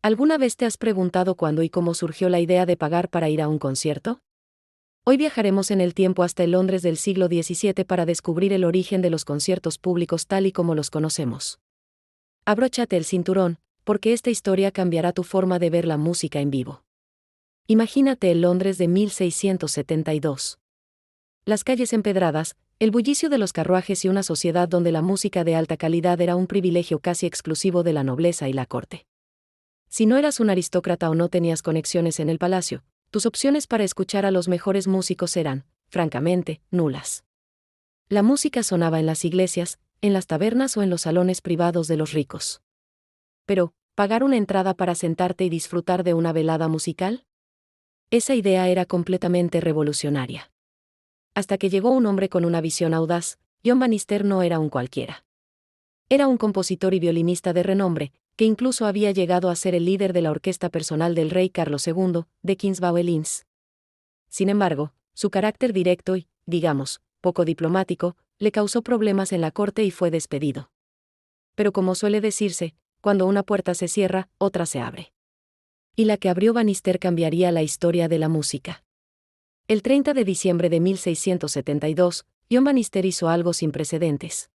¿Alguna vez te has preguntado cuándo y cómo surgió la idea de pagar para ir a un concierto? Hoy viajaremos en el tiempo hasta el Londres del siglo XVII para descubrir el origen de los conciertos públicos tal y como los conocemos. Abróchate el cinturón, porque esta historia cambiará tu forma de ver la música en vivo. Imagínate el Londres de 1672. Las calles empedradas, el bullicio de los carruajes y una sociedad donde la música de alta calidad era un privilegio casi exclusivo de la nobleza y la corte. Si no eras un aristócrata o no tenías conexiones en el palacio, tus opciones para escuchar a los mejores músicos eran, francamente, nulas. La música sonaba en las iglesias, en las tabernas o en los salones privados de los ricos. Pero, ¿pagar una entrada para sentarte y disfrutar de una velada musical? Esa idea era completamente revolucionaria. Hasta que llegó un hombre con una visión audaz. John Bannister no era un cualquiera. Era un compositor y violinista de renombre, que incluso había llegado a ser el líder de la orquesta personal del rey Carlos II, de Kingsbawel-Inns. Sin embargo, su carácter directo y, digamos, poco diplomático, le causó problemas en la corte y fue despedido. Pero como suele decirse, cuando una puerta se cierra, otra se abre. Y la que abrió Bannister cambiaría la historia de la música. El 30 de diciembre de 1672, John Bannister hizo algo sin precedentes.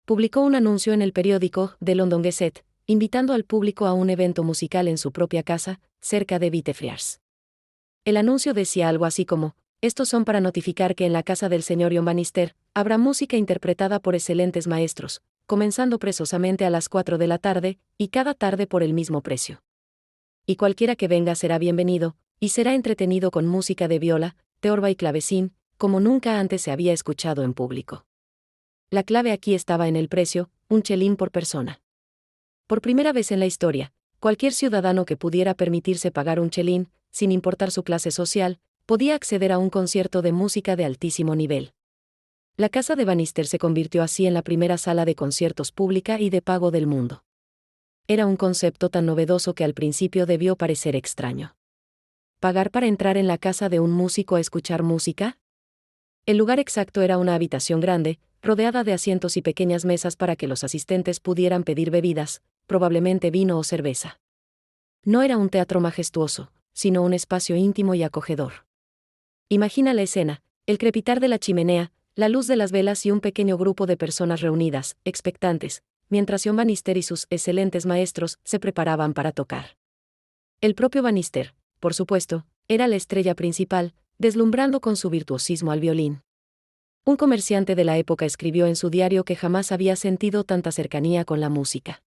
Publicó un anuncio en el periódico The London Gazette, invitando al público a un evento musical en su propia casa, cerca de Whitefriars. El anuncio decía algo así como: estos son para notificar que en la casa del señor John Bannister habrá música interpretada por excelentes maestros, comenzando precisamente a las 4 de la tarde, y cada tarde por el mismo precio. Y cualquiera que venga será bienvenido, y será entretenido con música de viola, teorba y clavecín, como nunca antes se había escuchado en público. La clave aquí estaba en el precio, un chelín por persona. Por primera vez en la historia, cualquier ciudadano que pudiera permitirse pagar un chelín, sin importar su clase social, podía acceder a un concierto de música de altísimo nivel. La casa de Bannister se convirtió así en la primera sala de conciertos pública y de pago del mundo. Era un concepto tan novedoso que al principio debió parecer extraño. ¿Pagar para entrar en la casa de un músico a escuchar música? El lugar exacto era una habitación grande, rodeada de asientos y pequeñas mesas para que los asistentes pudieran pedir bebidas, probablemente vino o cerveza. No era un teatro majestuoso, sino un espacio íntimo y acogedor. Imagina la escena: el crepitar de la chimenea, la luz de las velas y un pequeño grupo de personas reunidas, expectantes, mientras John Bannister y sus excelentes maestros se preparaban para tocar. El propio Bannister, por supuesto, era la estrella principal, deslumbrando con su virtuosismo al violín. Un comerciante de la época escribió en su diario que jamás había sentido tanta cercanía con la música.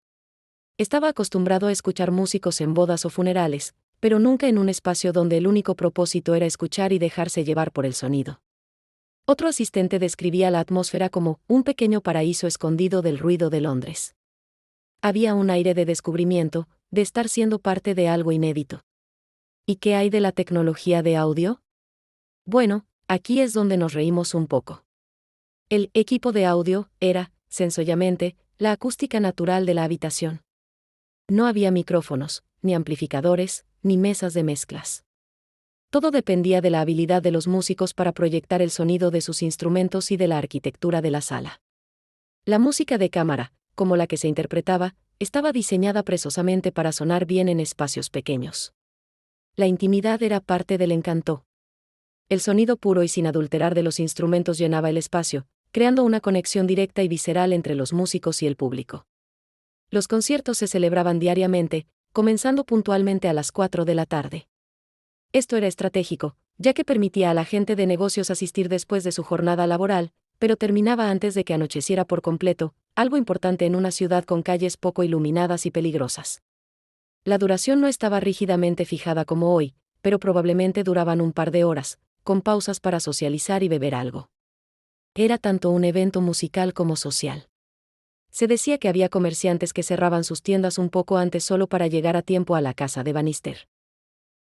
Estaba acostumbrado a escuchar músicos en bodas o funerales, pero nunca en un espacio donde el único propósito era escuchar y dejarse llevar por el sonido. Otro asistente describía la atmósfera como un pequeño paraíso escondido del ruido de Londres. Había un aire de descubrimiento, de estar siendo parte de algo inédito. ¿Y qué hay de la tecnología de audio? Bueno, aquí es donde nos reímos un poco. El equipo de audio era, sencillamente, la acústica natural de la habitación. No había micrófonos, ni amplificadores, ni mesas de mezclas. Todo dependía de la habilidad de los músicos para proyectar el sonido de sus instrumentos y de la arquitectura de la sala. La música de cámara, como la que se interpretaba, estaba diseñada precisamente para sonar bien en espacios pequeños. La intimidad era parte del encanto. El sonido puro y sin adulterar de los instrumentos llenaba el espacio, creando una conexión directa y visceral entre los músicos y el público. Los conciertos se celebraban diariamente, comenzando puntualmente a las 4 de la tarde. Esto era estratégico, ya que permitía a la gente de negocios asistir después de su jornada laboral, pero terminaba antes de que anocheciera por completo, algo importante en una ciudad con calles poco iluminadas y peligrosas. La duración no estaba rígidamente fijada como hoy, pero probablemente duraban un par de horas, con pausas para socializar y beber algo. Era tanto un evento musical como social. Se decía que había comerciantes que cerraban sus tiendas un poco antes solo para llegar a tiempo a la casa de Bannister.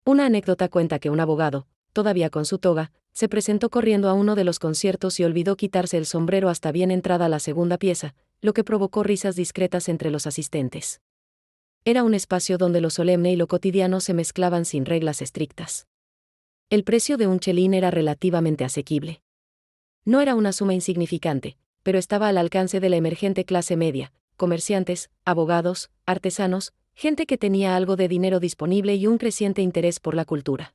Una anécdota cuenta que un abogado, todavía con su toga, se presentó corriendo a uno de los conciertos y olvidó quitarse el sombrero hasta bien entrada la segunda pieza, lo que provocó risas discretas entre los asistentes. Era un espacio donde lo solemne y lo cotidiano se mezclaban sin reglas estrictas. El precio de un chelín era relativamente asequible. No era una suma insignificante, pero estaba al alcance de la emergente clase media: comerciantes, abogados, artesanos, gente que tenía algo de dinero disponible y un creciente interés por la cultura.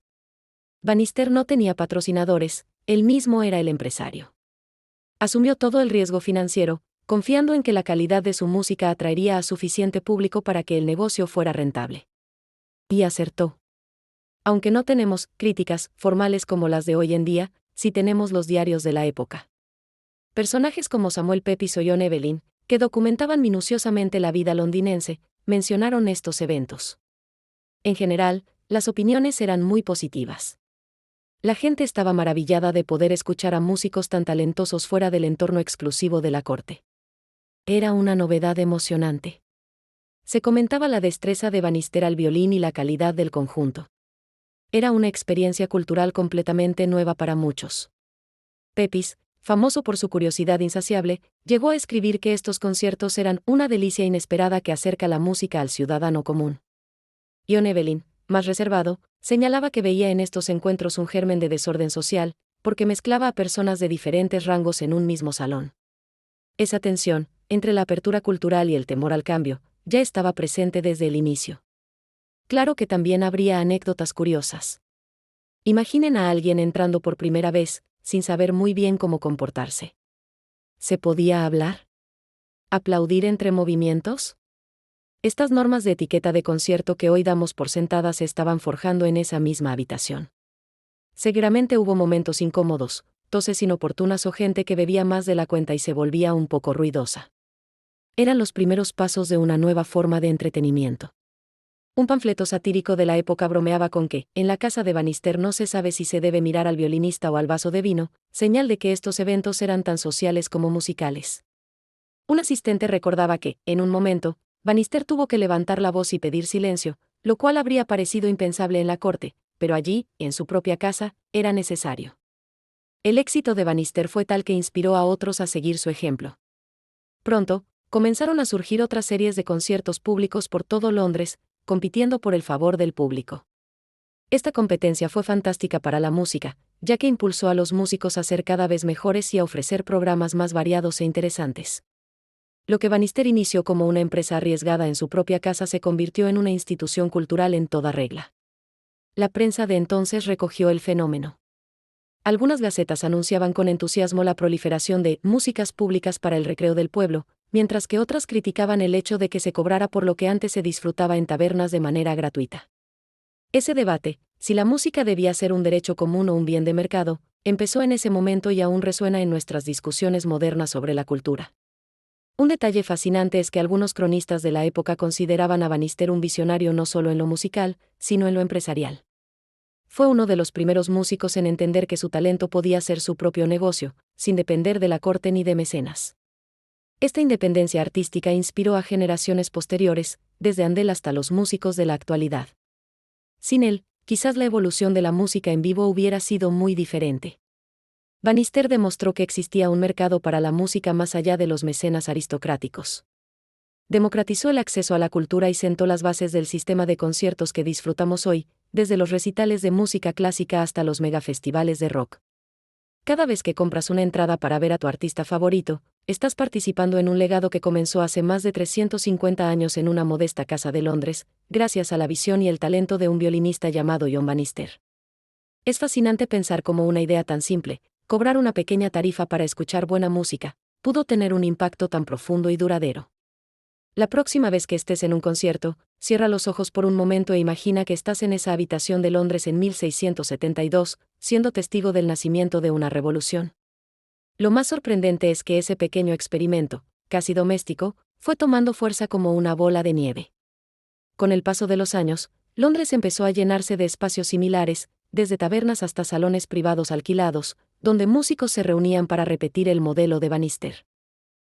Bannister no tenía patrocinadores, él mismo era el empresario. Asumió todo el riesgo financiero, confiando en que la calidad de su música atraería a suficiente público para que el negocio fuera rentable. Y acertó. Aunque no tenemos críticas formales como las de hoy en día, sí tenemos los diarios de la época. Personajes como Samuel Pepys o John Evelyn, que documentaban minuciosamente la vida londinense, mencionaron estos eventos. En general, las opiniones eran muy positivas. La gente estaba maravillada de poder escuchar a músicos tan talentosos fuera del entorno exclusivo de la corte. Era una novedad emocionante. Se comentaba la destreza de Bannister al violín y la calidad del conjunto. Era una experiencia cultural completamente nueva para muchos. Pepys, famoso por su curiosidad insaciable, llegó a escribir que estos conciertos eran una delicia inesperada que acerca la música al ciudadano común. John Evelyn, más reservado, señalaba que veía en estos encuentros un germen de desorden social, porque mezclaba a personas de diferentes rangos en un mismo salón. Esa tensión, entre la apertura cultural y el temor al cambio, ya estaba presente desde el inicio. Claro que también habría anécdotas curiosas. Imaginen a alguien entrando por primera vez, sin saber muy bien cómo comportarse. ¿Se podía hablar? ¿Aplaudir entre movimientos? Estas normas de etiqueta de concierto que hoy damos por sentadas se estaban forjando en esa misma habitación. Seguramente hubo momentos incómodos, toses inoportunas o gente que bebía más de la cuenta y se volvía un poco ruidosa. Eran los primeros pasos de una nueva forma de entretenimiento. Un panfleto satírico de la época bromeaba con que, en la casa de Bannister no se sabe si se debe mirar al violinista o al vaso de vino, señal de que estos eventos eran tan sociales como musicales. Un asistente recordaba que, en un momento, Bannister tuvo que levantar la voz y pedir silencio, lo cual habría parecido impensable en la corte, pero allí, en su propia casa, era necesario. El éxito de Bannister fue tal que inspiró a otros a seguir su ejemplo. Pronto, comenzaron a surgir otras series de conciertos públicos por todo Londres, compitiendo por el favor del público. Esta competencia fue fantástica para la música, ya que impulsó a los músicos a ser cada vez mejores y a ofrecer programas más variados e interesantes. Lo que Bannister inició como una empresa arriesgada en su propia casa se convirtió en una institución cultural en toda regla. La prensa de entonces recogió el fenómeno. Algunas gacetas anunciaban con entusiasmo la proliferación de músicas públicas para el recreo del pueblo, mientras que otras criticaban el hecho de que se cobrara por lo que antes se disfrutaba en tabernas de manera gratuita. Ese debate, si la música debía ser un derecho común o un bien de mercado, empezó en ese momento y aún resuena en nuestras discusiones modernas sobre la cultura. Un detalle fascinante es que algunos cronistas de la época consideraban a Bannister un visionario no solo en lo musical, sino en lo empresarial. Fue uno de los primeros músicos en entender que su talento podía ser su propio negocio, sin depender de la corte ni de mecenas. Esta independencia artística inspiró a generaciones posteriores, desde Handel hasta los músicos de la actualidad. Sin él, quizás la evolución de la música en vivo hubiera sido muy diferente. Bannister demostró que existía un mercado para la música más allá de los mecenas aristocráticos. Democratizó el acceso a la cultura y sentó las bases del sistema de conciertos que disfrutamos hoy, desde los recitales de música clásica hasta los megafestivales de rock. Cada vez que compras una entrada para ver a tu artista favorito, estás participando en un legado que comenzó hace más de 350 años en una modesta casa de Londres, gracias a la visión y el talento de un violinista llamado John Bannister. Es fascinante pensar cómo una idea tan simple, cobrar una pequeña tarifa para escuchar buena música, pudo tener un impacto tan profundo y duradero. La próxima vez que estés en un concierto, cierra los ojos por un momento e imagina que estás en esa habitación de Londres en 1672, siendo testigo del nacimiento de una revolución. Lo más sorprendente es que ese pequeño experimento, casi doméstico, fue tomando fuerza como una bola de nieve. Con el paso de los años, Londres empezó a llenarse de espacios similares, desde tabernas hasta salones privados alquilados, donde músicos se reunían para repetir el modelo de Bannister.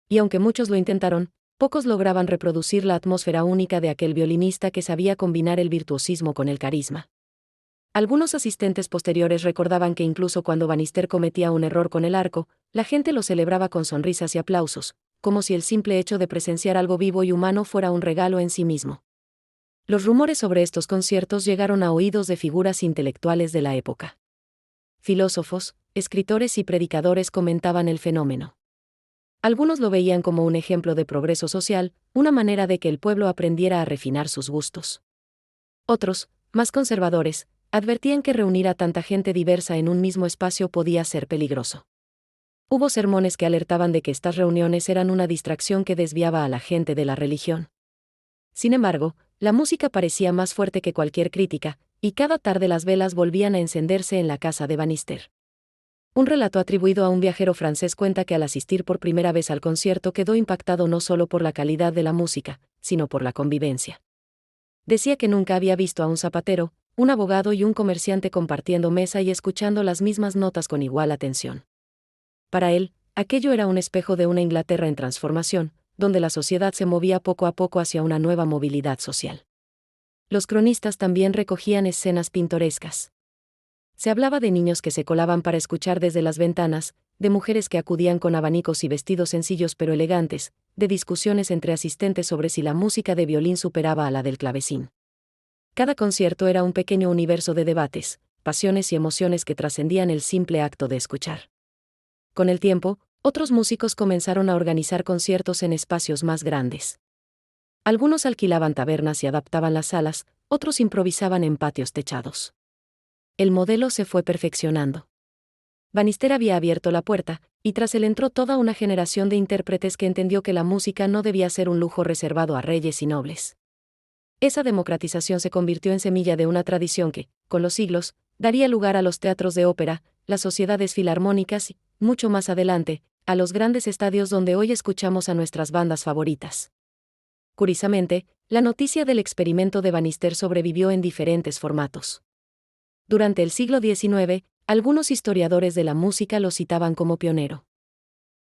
Y aunque muchos lo intentaron, pocos lograban reproducir la atmósfera única de aquel violinista que sabía combinar el virtuosismo con el carisma. Algunos asistentes posteriores recordaban que incluso cuando Bannister cometía un error con el arco, la gente lo celebraba con sonrisas y aplausos, como si el simple hecho de presenciar algo vivo y humano fuera un regalo en sí mismo. Los rumores sobre estos conciertos llegaron a oídos de figuras intelectuales de la época. Filósofos, escritores y predicadores comentaban el fenómeno. Algunos lo veían como un ejemplo de progreso social, una manera de que el pueblo aprendiera a refinar sus gustos. Otros, más conservadores, advertían que reunir a tanta gente diversa en un mismo espacio podía ser peligroso. Hubo sermones que alertaban de que estas reuniones eran una distracción que desviaba a la gente de la religión. Sin embargo, la música parecía más fuerte que cualquier crítica, y cada tarde las velas volvían a encenderse en la casa de Bannister. Un relato atribuido a un viajero francés cuenta que al asistir por primera vez al concierto quedó impactado no solo por la calidad de la música, sino por la convivencia. Decía que nunca había visto a un zapatero, un abogado y un comerciante compartiendo mesa y escuchando las mismas notas con igual atención. Para él, aquello era un espejo de una Inglaterra en transformación, donde la sociedad se movía poco a poco hacia una nueva movilidad social. Los cronistas también recogían escenas pintorescas. Se hablaba de niños que se colaban para escuchar desde las ventanas, de mujeres que acudían con abanicos y vestidos sencillos pero elegantes, de discusiones entre asistentes sobre si la música de violín superaba a la del clavecín. Cada concierto era un pequeño universo de debates, pasiones y emociones que trascendían el simple acto de escuchar. Con el tiempo, otros músicos comenzaron a organizar conciertos en espacios más grandes. Algunos alquilaban tabernas y adaptaban las salas, otros improvisaban en patios techados. El modelo se fue perfeccionando. Bannister había abierto la puerta, y tras él entró toda una generación de intérpretes que entendió que la música no debía ser un lujo reservado a reyes y nobles. Esa democratización se convirtió en semilla de una tradición que, con los siglos, daría lugar a los teatros de ópera, las sociedades filarmónicas y, mucho más adelante, a los grandes estadios donde hoy escuchamos a nuestras bandas favoritas. Curiosamente, la noticia del experimento de Bannister sobrevivió en diferentes formatos. Durante el siglo XIX, algunos historiadores de la música lo citaban como pionero.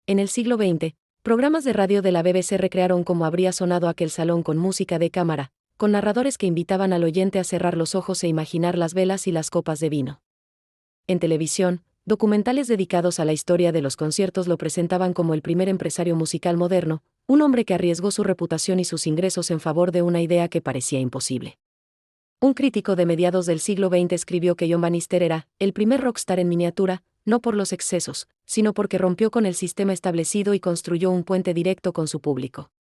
En el siglo XX, programas de radio de la BBC recrearon cómo habría sonado aquel salón con música de cámara, con narradores que invitaban al oyente a cerrar los ojos e imaginar las velas y las copas de vino. En televisión, documentales dedicados a la historia de los conciertos lo presentaban como el primer empresario musical moderno, un hombre que arriesgó su reputación y sus ingresos en favor de una idea que parecía imposible. Un crítico de mediados del siglo XX escribió que John Bannister era el primer rockstar en miniatura, no por los excesos, sino porque rompió con el sistema establecido y construyó un puente directo con su público.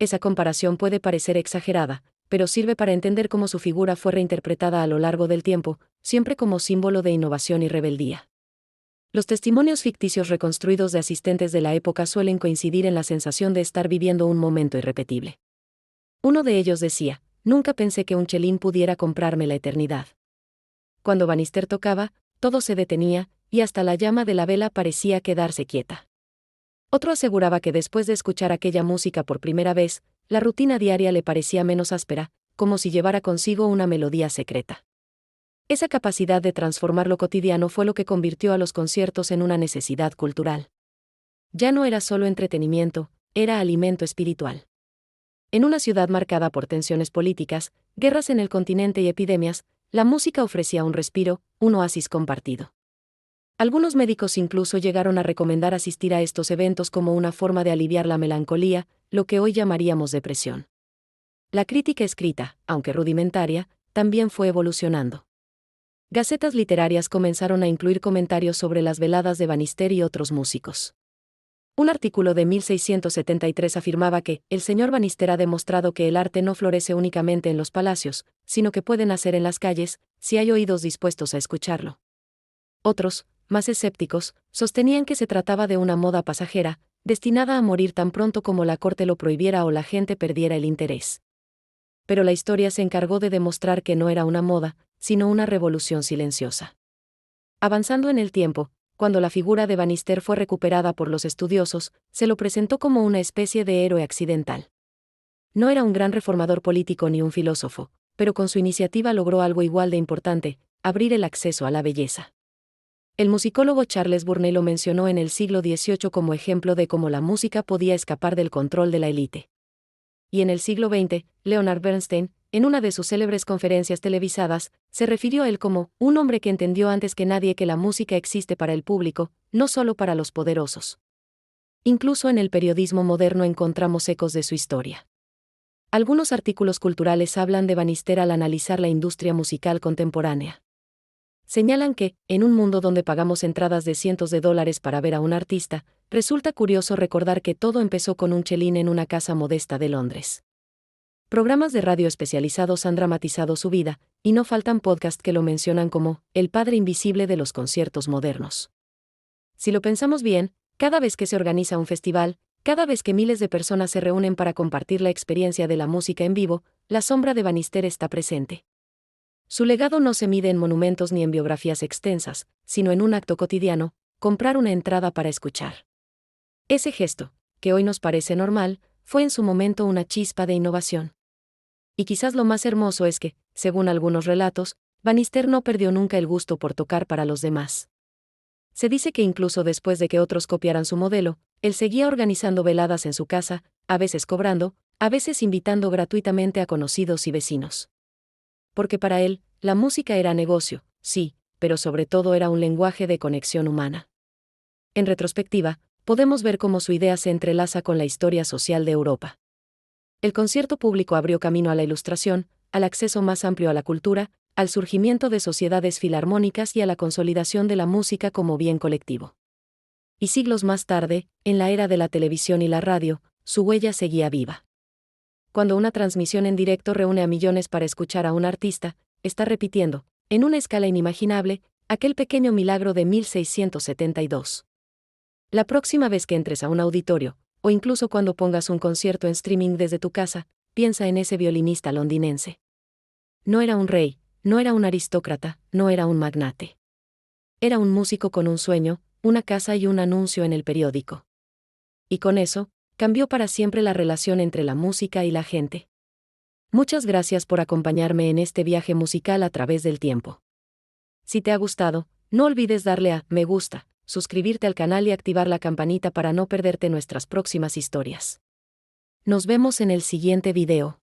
Esa comparación puede parecer exagerada, pero sirve para entender cómo su figura fue reinterpretada a lo largo del tiempo, siempre como símbolo de innovación y rebeldía. Los testimonios ficticios reconstruidos de asistentes de la época suelen coincidir en la sensación de estar viviendo un momento irrepetible. Uno de ellos decía: «Nunca pensé que un chelín pudiera comprarme la eternidad». Cuando Bannister tocaba, todo se detenía, y hasta la llama de la vela parecía quedarse quieta. Otro aseguraba que después de escuchar aquella música por primera vez, la rutina diaria le parecía menos áspera, como si llevara consigo una melodía secreta. Esa capacidad de transformar lo cotidiano fue lo que convirtió a los conciertos en una necesidad cultural. Ya no era solo entretenimiento, era alimento espiritual. En una ciudad marcada por tensiones políticas, guerras en el continente y epidemias, la música ofrecía un respiro, un oasis compartido. Algunos médicos incluso llegaron a recomendar asistir a estos eventos como una forma de aliviar la melancolía, lo que hoy llamaríamos depresión. La crítica escrita, aunque rudimentaria, también fue evolucionando. Gacetas literarias comenzaron a incluir comentarios sobre las veladas de Bannister y otros músicos. Un artículo de 1673 afirmaba que el señor Bannister ha demostrado que el arte no florece únicamente en los palacios, sino que puede nacer en las calles, si hay oídos dispuestos a escucharlo. Otros, más escépticos, sostenían que se trataba de una moda pasajera, destinada a morir tan pronto como la corte lo prohibiera o la gente perdiera el interés. Pero la historia se encargó de demostrar que no era una moda, sino una revolución silenciosa. Avanzando en el tiempo, cuando la figura de Bannister fue recuperada por los estudiosos, se lo presentó como una especie de héroe accidental. No era un gran reformador político ni un filósofo, pero con su iniciativa logró algo igual de importante: abrir el acceso a la belleza. El musicólogo Charles Burney lo mencionó en el siglo XVIII como ejemplo de cómo la música podía escapar del control de la élite. Y en el siglo XX, Leonard Bernstein, en una de sus célebres conferencias televisadas, se refirió a él como un hombre que entendió antes que nadie que la música existe para el público, no solo para los poderosos. Incluso en el periodismo moderno encontramos ecos de su historia. Algunos artículos culturales hablan de Bannister al analizar la industria musical contemporánea. Señalan que, en un mundo donde pagamos entradas de cientos de dólares para ver a un artista, resulta curioso recordar que todo empezó con un chelín en una casa modesta de Londres. Programas de radio especializados han dramatizado su vida, y no faltan podcasts que lo mencionan como el padre invisible de los conciertos modernos. Si lo pensamos bien, cada vez que se organiza un festival, cada vez que miles de personas se reúnen para compartir la experiencia de la música en vivo, la sombra de Bannister está presente. Su legado no se mide en monumentos ni en biografías extensas, sino en un acto cotidiano: comprar una entrada para escuchar. Ese gesto, que hoy nos parece normal, fue en su momento una chispa de innovación. Y quizás lo más hermoso es que, según algunos relatos, Bannister no perdió nunca el gusto por tocar para los demás. Se dice que incluso después de que otros copiaran su modelo, él seguía organizando veladas en su casa, a veces cobrando, a veces invitando gratuitamente a conocidos y vecinos. Porque para él, la música era negocio, sí, pero sobre todo era un lenguaje de conexión humana. En retrospectiva, podemos ver cómo su idea se entrelaza con la historia social de Europa. El concierto público abrió camino a la Ilustración, al acceso más amplio a la cultura, al surgimiento de sociedades filarmónicas y a la consolidación de la música como bien colectivo. Y siglos más tarde, en la era de la televisión y la radio, su huella seguía viva. Cuando una transmisión en directo reúne a millones para escuchar a un artista, está repitiendo, en una escala inimaginable, aquel pequeño milagro de 1672. La próxima vez que entres a un auditorio, o incluso cuando pongas un concierto en streaming desde tu casa, piensa en ese violinista londinense. No era un rey, no era un aristócrata, no era un magnate. Era un músico con un sueño, una casa y un anuncio en el periódico. Y con eso, cambió para siempre la relación entre la música y la gente. Muchas gracias por acompañarme en este viaje musical a través del tiempo. Si te ha gustado, no olvides darle a me gusta, suscribirte al canal y activar la campanita para no perderte nuestras próximas historias. Nos vemos en el siguiente video.